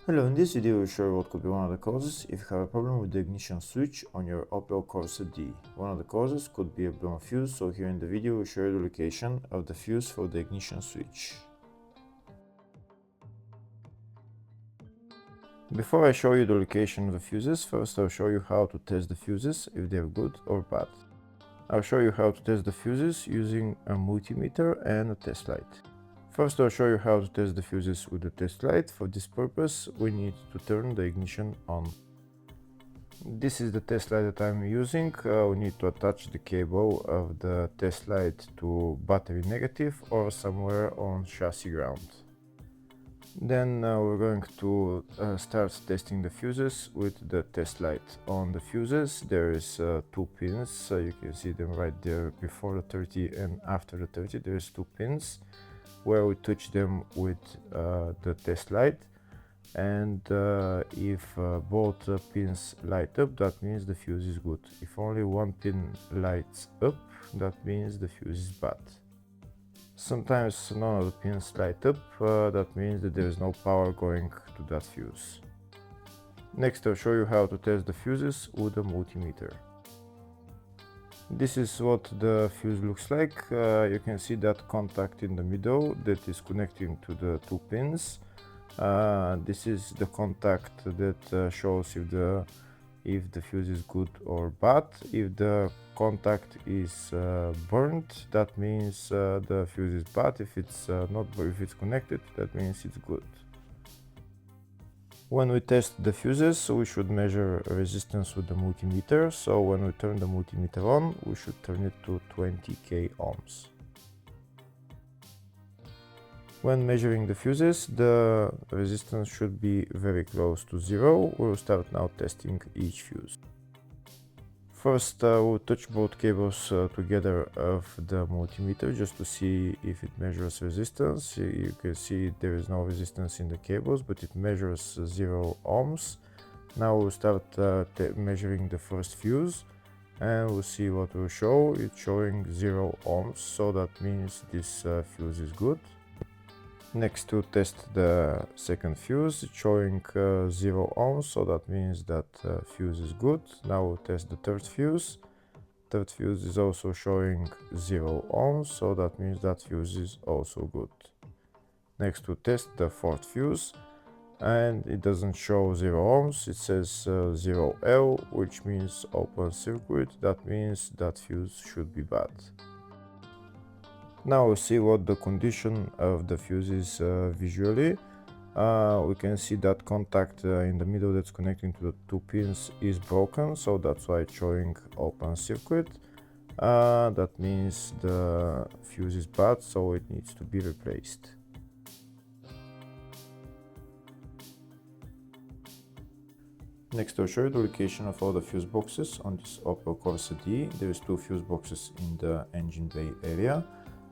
Hello, in this video we'll show you what could be one of the causes if you have a problem with the ignition switch on your Opel Corsa D. One of the causes could be a blown fuse, so here in the video we'll show you the location of the fuse for the ignition switch. Before I show you the location of the fuses, first I'll show you how to test the fuses, if they're good or bad. I'll show you how to test the fuses using a multimeter and a test light. First I'll show you how to test the fuses with the test light. For this purpose we need to turn the ignition on. This is the test light that I'm using. We need to attach the cable of the test light to battery negative or somewhere on chassis ground. Then we're going to start testing the fuses with the test light. On the fuses there is two pins, you can see them right there before the 30 and after the 30. There's two pins where we touch them with the test light, and if both pins light up, that means the fuse is good. If only one pin lights up, that means the fuse is bad. Sometimes none of the pins light up, that means that there is no power going to that fuse. Next I'll show you how to test the fuses with a multimeter. This is what the fuse looks like. You can see that contact in the middle that is connecting to the two pins. This is the contact that shows if the fuse is good or bad. If the contact is burnt, that means the fuse is bad. If it's if it's connected, that means it's good. When we test the fuses, we should measure resistance with the multimeter. So when we turn the multimeter on, we should turn it to 20k ohms. When measuring the fuses, the resistance should be very close to zero. We'll start now testing each fuse. First, we'll touch both cables together of the multimeter just to see if it measures resistance. You can see there is no resistance in the cables, but it measures 0 ohms. Now we'll start measuring the first fuse, and we'll see what will show. It's showing 0 ohms, so that means this fuse is good. Next, to test the second fuse, it's showing 0 ohms, so that means that fuse is good. Now we'll test the third fuse. Third fuse is also showing 0 ohms, so that means that fuse is also good. Next, we'll test the fourth fuse, and it doesn't show 0 ohms, it says 0L, which means open circuit. That means that fuse should be bad. Now we'll see what the condition of the fuse is visually. We can see that contact in the middle that's connecting to the two pins is broken, so that's why it's showing open circuit. That means the fuse is bad, so it needs to be replaced. Next I'll show you the location of all the fuse boxes on this Opel Corsa D. There is two fuse boxes in the engine bay area.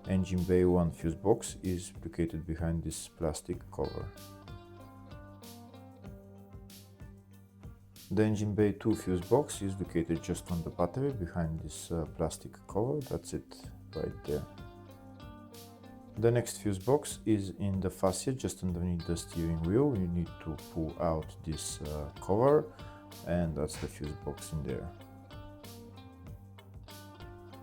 Engine bay 1 fuse box is located behind this plastic cover. The engine bay 2 fuse box is located just on the battery behind this plastic cover. That's it right there. The next fuse box is in the fascia just underneath the steering wheel. You need to pull out this cover, and that's the fuse box in there.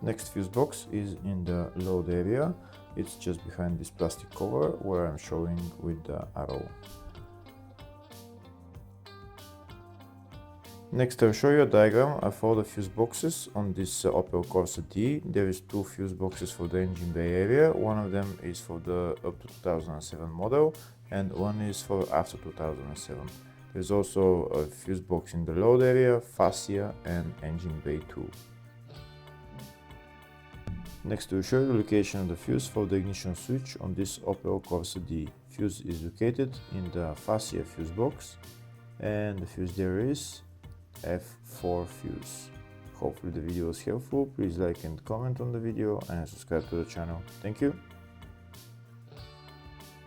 Next fuse box is in the load area. It's just behind this plastic cover where I'm showing with the arrow. Next I'll show you a diagram of all the fuse boxes on this Opel Corsa D. There is two fuse boxes for the engine bay area. One of them is for the up to 2007 model and one is for after 2007. There's also a fuse box in the load area, fascia and engine bay 2. Next we'll show you the location of the fuse for the ignition switch on this Opel Corsa D. Fuse is located in the fascia fuse box, and the fuse there is F4 fuse. Hopefully the video was helpful. Please like and comment on the video and subscribe to the channel. Thank you.